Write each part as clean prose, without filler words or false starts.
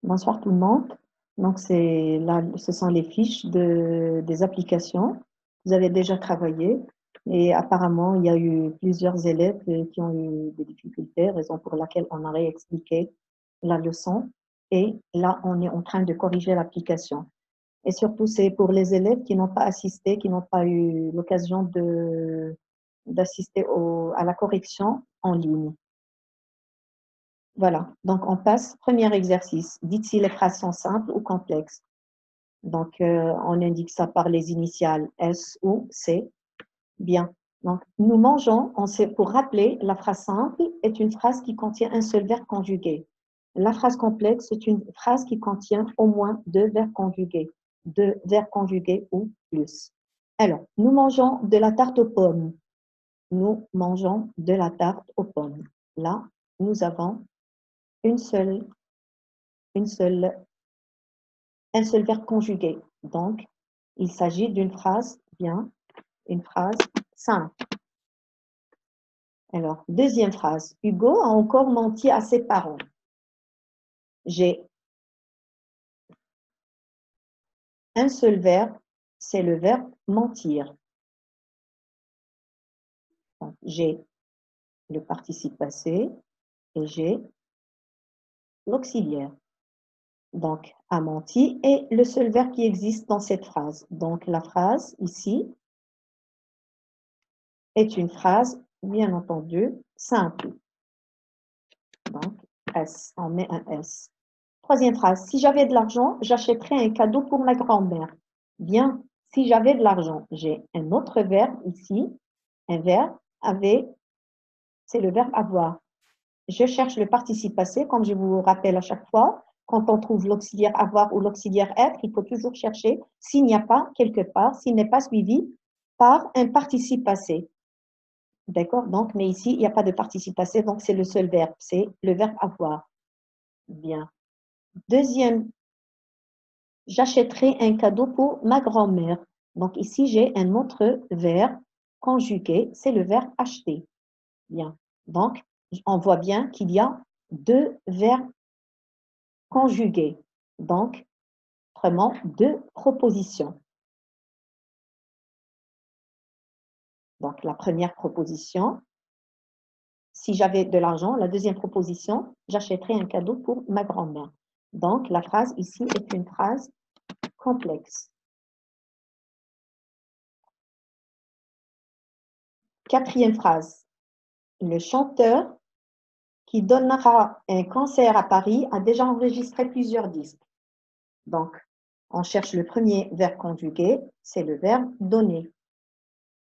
Bonsoir tout le monde. Donc, là, ce sont les fiches des applications. Vous avez déjà travaillé et apparemment, il y a eu plusieurs élèves qui ont eu des difficultés, raison pour laquelle on a réexpliqué la leçon. Et là, on est en train de corriger l'application. Et surtout, c'est pour les élèves qui n'ont pas assisté, qui n'ont pas eu l'occasion d'assister à la correction en ligne. Voilà, donc on passe, premier exercice. Dites si les phrases sont simples ou complexes. Donc, on indique ça par les initiales S ou C. Bien. Donc, nous mangeons, pour rappeler, la phrase simple est une phrase qui contient un seul verbe conjugué. La phrase complexe est une phrase qui contient au moins deux verbes conjugués ou plus. Alors, nous mangeons de la tarte aux pommes. Nous mangeons de la tarte aux pommes. Là, nous avons une seule une seule, un seul verbe conjugué. Donc, il s'agit d'une phrase, bien, une phrase simple. Alors, deuxième phrase. Hugo a encore menti à ses parents. J'ai un seul verbe, c'est le verbe mentir. J'ai le participe passé et j'ai l'auxiliaire. Donc, a menti est le seul verbe qui existe dans cette phrase. Donc, la phrase ici est une phrase, bien entendu, simple. Donc, S, on met un S. Troisième phrase, si j'avais de l'argent, j'achèterais un cadeau pour ma grand-mère. Bien, si j'avais de l'argent, j'ai un autre verbe ici, un verbe avait, c'est le verbe avoir. Je cherche le participe passé, comme je vous rappelle à chaque fois, quand on trouve l'auxiliaire avoir ou l'auxiliaire être, il faut toujours chercher s'il n'y a pas quelque part, s'il n'est pas suivi par un participe passé. D'accord? Donc, mais ici, il n'y a pas de participe passé, donc c'est le seul verbe, c'est le verbe avoir. Bien. Deuxième, j'achèterai un cadeau pour ma grand-mère. Donc ici, j'ai un autre verbe conjugué, c'est le verbe acheter. Bien. Donc, on voit bien qu'il y a deux verbes conjugués. Donc, autrement, deux propositions. Donc, la première proposition, si j'avais de l'argent, la deuxième proposition, j'achèterais un cadeau pour ma grand-mère. Donc, la phrase ici est une phrase complexe. Quatrième phrase, le chanteur qui donnera un concert à Paris a déjà enregistré plusieurs disques. Donc, on cherche le premier verbe conjugué, c'est le verbe donner,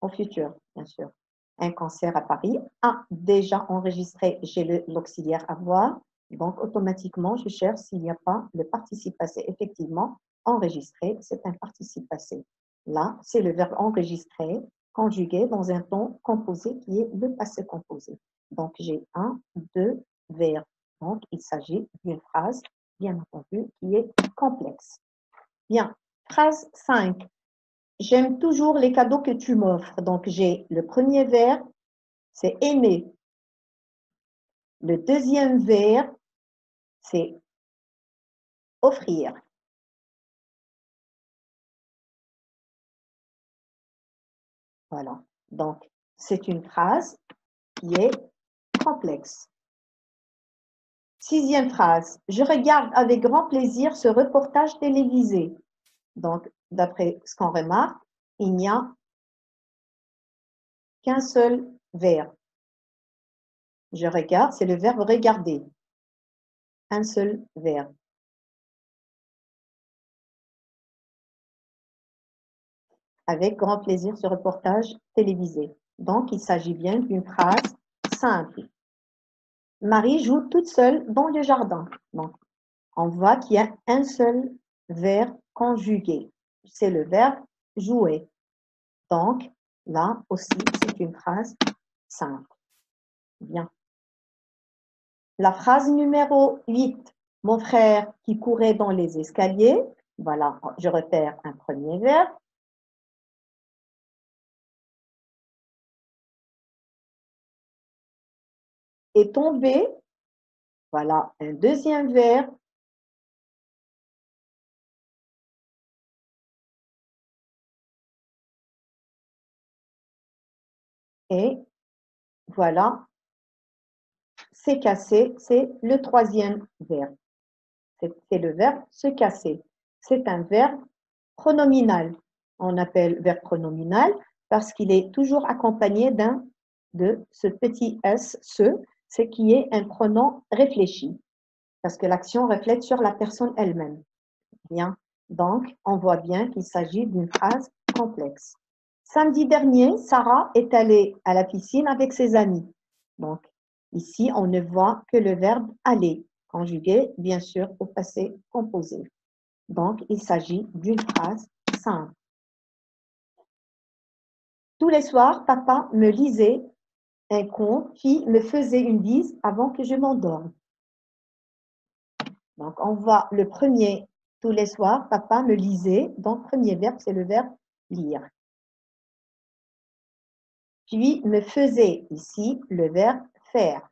au futur, bien sûr. Un concert à Paris a déjà enregistré, j'ai l'auxiliaire avoir, donc automatiquement, je cherche s'il n'y a pas le participe passé. Effectivement, enregistrer, c'est un participe passé. Là, c'est le verbe enregistrer, conjugué dans un ton composé qui est le passé composé. Donc, j'ai un, deux verbes. Donc, il s'agit d'une phrase, bien entendu, qui est complexe. Bien, phrase 5. J'aime toujours les cadeaux que tu m'offres. Donc, j'ai le premier verbe, c'est aimer. Le deuxième verbe, c'est offrir. Voilà. Donc, c'est une phrase qui est complexe. Sixième phrase. Je regarde avec grand plaisir ce reportage télévisé. Donc, d'après ce qu'on remarque, il n'y a qu'un seul verbe. Je regarde, c'est le verbe regarder. Un seul verbe. Avec grand plaisir ce reportage télévisé. Donc, il s'agit bien d'une phrase simple. Marie joue toute seule dans le jardin. Donc, on voit qu'il y a un seul verbe conjugué. C'est le verbe jouer. Donc, là aussi, c'est une phrase simple. Bien. La phrase numéro 8. Mon frère qui courait dans les escaliers. Voilà, je repère un premier verbe. Est tombé. Voilà, un deuxième verbe. Et voilà, c'est cassé, c'est le troisième verbe. C'est le verbe se casser. C'est un verbe pronominal. On appelle verbe pronominal parce qu'il est toujours accompagné de ce petit S, ce qui est un pronom réfléchi, parce que l'action reflète sur la personne elle-même. Bien, donc on voit bien qu'il s'agit d'une phrase complexe. Samedi dernier, Sarah est allée à la piscine avec ses amis. Donc, ici, on ne voit que le verbe aller, conjugué, bien sûr, au passé composé. Donc, il s'agit d'une phrase simple. Tous les soirs, papa me lisait un conte, puis me faisait une bise avant que je m'endorme. Donc, on voit le premier, tous les soirs, papa me lisait. Donc, premier verbe, c'est le verbe lire. Puis, me faisait ici le verbe faire.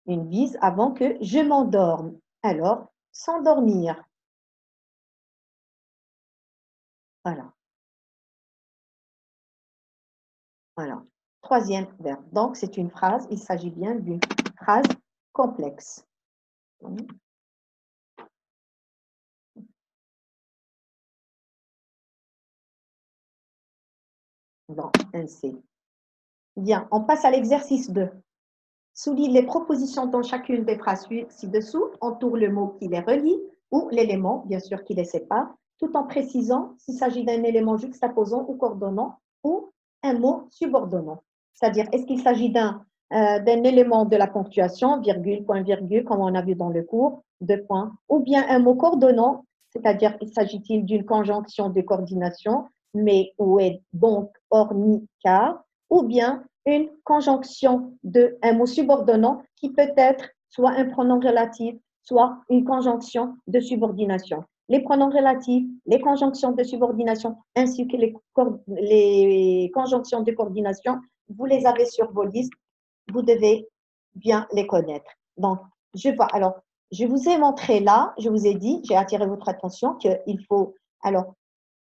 Une bise avant que je m'endorme. Alors, s'endormir. Voilà. Voilà. Troisième verbe. Donc, c'est une phrase. Il s'agit bien d'une phrase complexe. Dans un C. Bien, on passe à l'exercice 2. Souligne les propositions dans chacune des phrases ci-dessous, entoure le mot qui les relie ou l'élément, bien sûr, qui les sépare, tout en précisant s'il s'agit d'un élément juxtaposant ou coordonnant ou un mot subordonnant. C'est-à-dire, est-ce qu'il s'agit d'un élément de la ponctuation, virgule, point, virgule, comme on a vu dans le cours, deux points, ou bien un mot coordonnant, c'est-à-dire, il s'agit-il d'une conjonction de coordination, mais où est donc hormis car, ou bien une conjonction d'un mot subordonnant qui peut être soit un pronom relatif, soit une conjonction de subordination. Les pronoms relatifs, les conjonctions de subordination, ainsi que les conjonctions de coordination, vous les avez sur vos listes, vous devez bien les connaître. Donc, je vois, alors, je vous ai montré là, je vous ai dit, j'ai attiré votre attention qu'il faut, alors,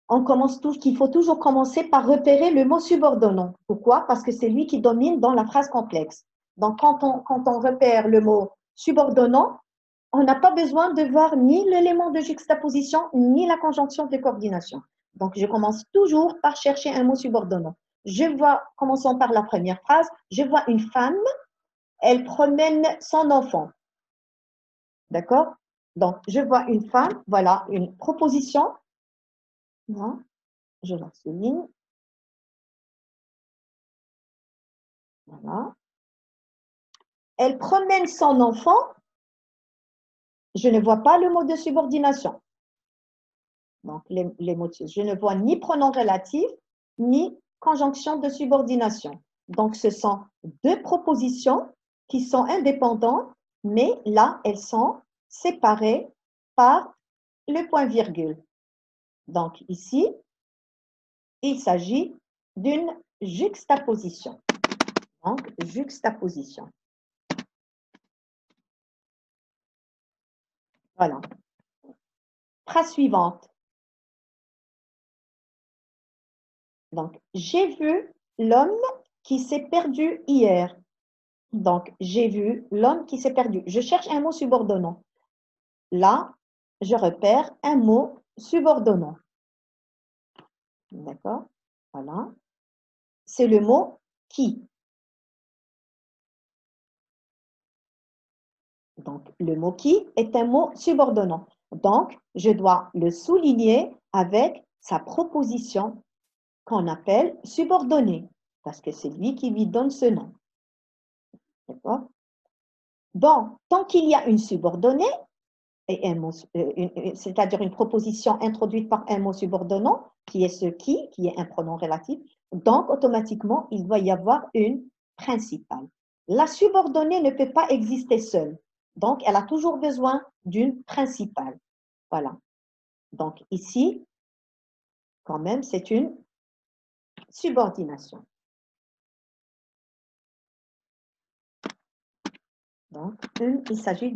on commence qu'il faut toujours commencer par repérer le mot subordonnant. Pourquoi? Parce que c'est lui qui domine dans la phrase complexe. Donc, quand on repère le mot subordonnant, on n'a pas besoin de voir ni l'élément de juxtaposition, ni la conjonction de coordination. Donc, je commence toujours par chercher un mot subordonnant. Je vois, commençons par la première phrase, je vois une femme, elle promène son enfant. D'accord? Donc, je vois une femme, voilà, une proposition. Non, je la souligne. Voilà. Elle promène son enfant, je ne vois pas le mot de subordination. Donc, les mots je ne vois ni pronom relatif, ni conjonction de subordination. Donc, ce sont deux propositions qui sont indépendantes, mais là, elles sont séparées par le point-virgule. Donc, ici, il s'agit d'une juxtaposition. Donc, juxtaposition. Voilà. Phrase suivante. Donc, j'ai vu l'homme qui s'est perdu hier. Donc, j'ai vu l'homme qui s'est perdu. Je cherche un mot subordonnant. Là, je repère un mot subordonnant. D'accord? Voilà. C'est le mot qui. Donc, le mot qui est un mot subordonnant. Donc, je dois le souligner avec sa proposition qu'on appelle subordonnée, parce que c'est lui qui lui donne ce nom. D'accord? Bon, tant qu'il y a une subordonnée, c'est-à-dire une proposition introduite par un mot subordonnant, qui est ce qui est un pronom relatif, donc automatiquement, il doit y avoir une principale. La subordonnée ne peut pas exister seule, donc elle a toujours besoin d'une principale. Voilà. Donc ici, quand même, c'est une subordination. Donc, il s'agit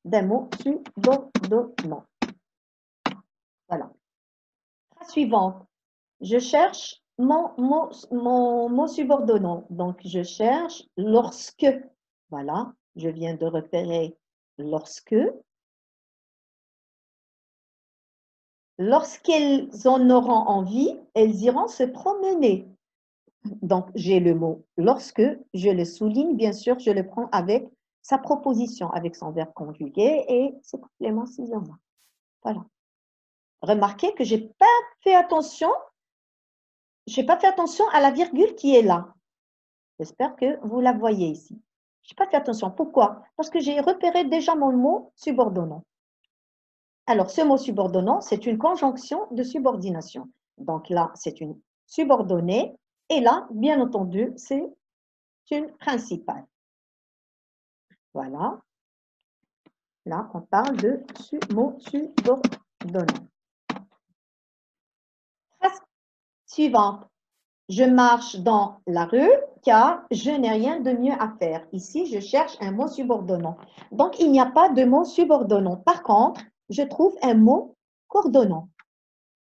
d'un mot subordonnant. Voilà. Suivante. Je cherche mon mot subordonnant. Donc, je cherche lorsque. Voilà, je viens de repérer lorsque. Lorsqu'elles en auront envie, elles iront se promener. Donc, j'ai le mot lorsque, je le souligne, bien sûr, je le prends avec sa proposition, avec son verbe conjugué et ses compléments s'ils en ont. Voilà. Remarquez que je n'ai pas fait attention à la virgule qui est là. J'espère que vous la voyez ici. Je n'ai pas fait attention. Pourquoi? Parce que j'ai repéré déjà mon mot subordonnant. Alors, ce mot subordonnant, c'est une conjonction de subordination. Donc là, c'est une subordonnée. Et là, bien entendu, c'est une principale. Voilà. Là, on parle de mot subordonnant. Phrase suivante. Je marche dans la rue car je n'ai rien de mieux à faire. Ici, je cherche un mot subordonnant. Donc, il n'y a pas de mot subordonnant. Par contre, je trouve un mot coordonnant.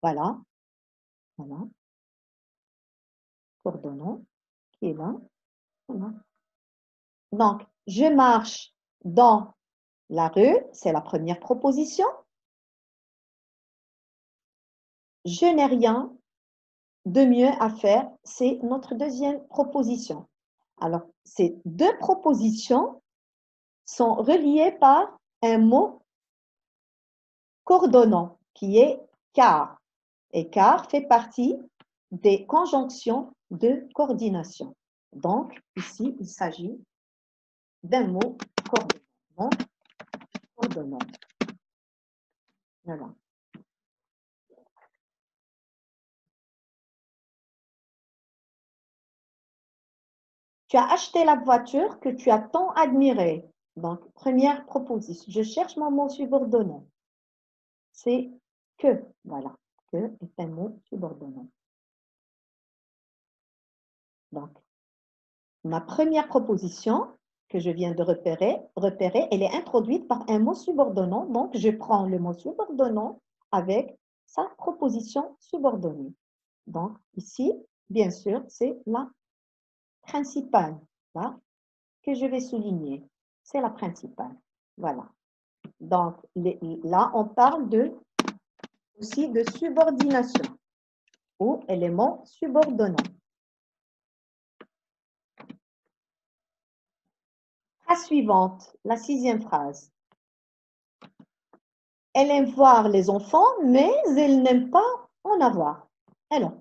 Voilà. Voilà. Coordonnant qui est là. Voilà. Donc, je marche dans la rue, c'est la première proposition. Je n'ai rien de mieux à faire, c'est notre deuxième proposition. Alors, ces deux propositions sont reliées par un mot coordonnant qui est car. Et car fait partie des conjonctions de coordination. Donc, ici, il s'agit d'un mot coordonnant. Donc, coordonnant. Voilà. Tu as acheté la voiture que tu as tant admirée. Donc, première proposition. Je cherche mon mot subordonnant. C'est que. Voilà. Que est un mot subordonnant. Donc, ma première proposition que je viens de repérer, elle est introduite par un mot subordonnant. Donc, je prends le mot subordonnant avec sa proposition subordonnée. Donc, ici, bien sûr, c'est la principale là, que je vais souligner. C'est la principale. Voilà. Donc, là, on parle aussi de subordination ou élément subordonnant. Phrase suivante, la sixième phrase. Elle aime voir les enfants, mais elle n'aime pas en avoir. Alors,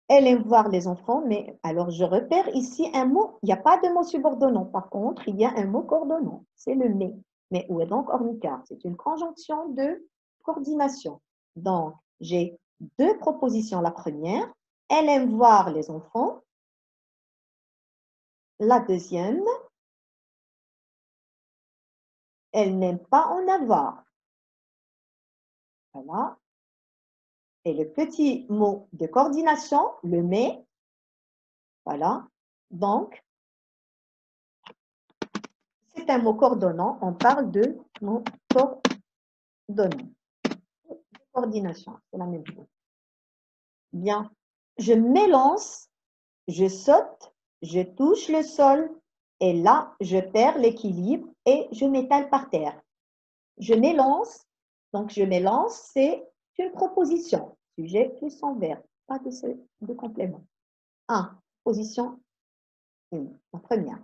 elle aime voir les enfants, mais alors je repère ici un mot. Il n'y a pas de mot subordonnant. Par contre, il y a un mot coordonnant. C'est le mais. Mais où est donc ornicar? C'est une conjonction de coordination. Donc, j'ai deux propositions. La première, elle aime voir les enfants. La deuxième, elle n'aime pas en avoir. Voilà. Et le petit mot de coordination, le mais, voilà. Donc, c'est un mot coordonnant. On parle de mot coordonnant. Coordination, c'est la même chose. Bien. Je m'élance, je saute, je touche le sol et là, je perds l'équilibre et je m'étale par terre. Je m'élance, donc je m'élance, c'est une proposition. Sujet plus son verbe, pas de complément. 1. Position 1, la première.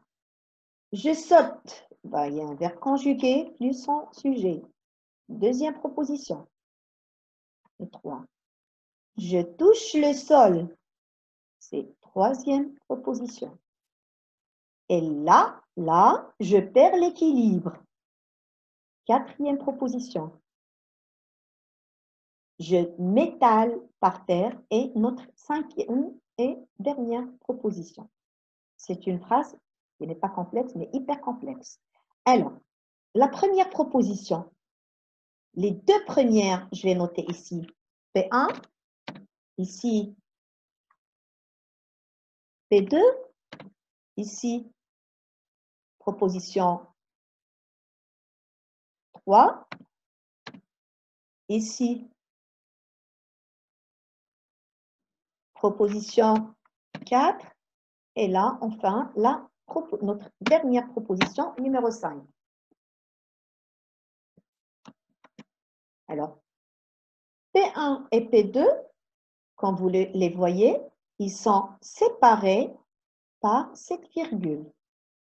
Je saute, il y a un verbe conjugué plus son sujet. Deuxième proposition. Et 3. Je touche le sol, c'est troisième proposition. Et là, je perds l'équilibre. Quatrième proposition. Je m'étale par terre et notre cinquième et dernière proposition. C'est une phrase qui n'est pas complexe, mais hyper complexe. Alors, la première proposition, les deux premières, je vais noter ici, P1, ici, P2, ici, proposition 3, ici, proposition 4. Et là, enfin, notre dernière proposition, numéro 5. Alors, P1 et P2, quand vous les voyez, ils sont séparés par cette virgule,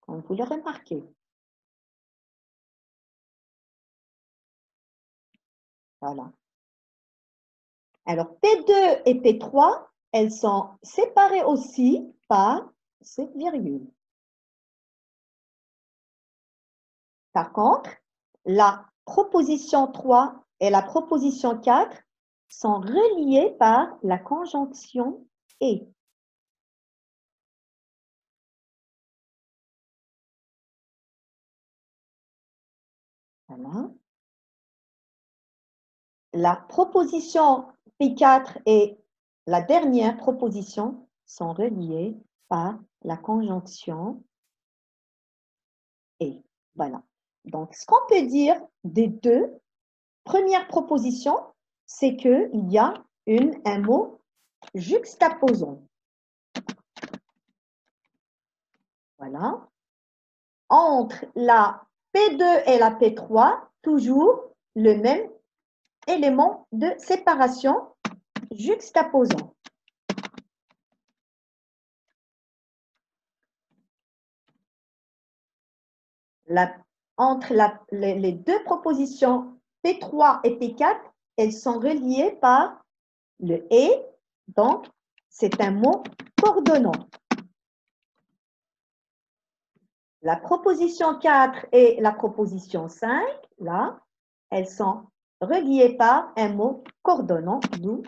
comme vous le remarquez. Voilà. Alors, P2 et P3, elles sont séparées aussi par cette virgule. Par contre, la proposition 3 et la proposition 4 sont reliées par la conjonction « et ». Voilà. La proposition P4 et la dernière proposition sont reliées par la conjonction « et ». Voilà. Donc, ce qu'on peut dire des deux premières propositions, c'est qu'il y a un mot juxtaposant. Voilà. Entre la P2 et la P3, toujours le même élément de séparation juxtaposant. Entre les deux propositions P3 et P4, elles sont reliées par le « et », donc c'est un mot coordonnant. La proposition 4 et la proposition 5, là, elles sont reliées par un mot coordonnant, d'où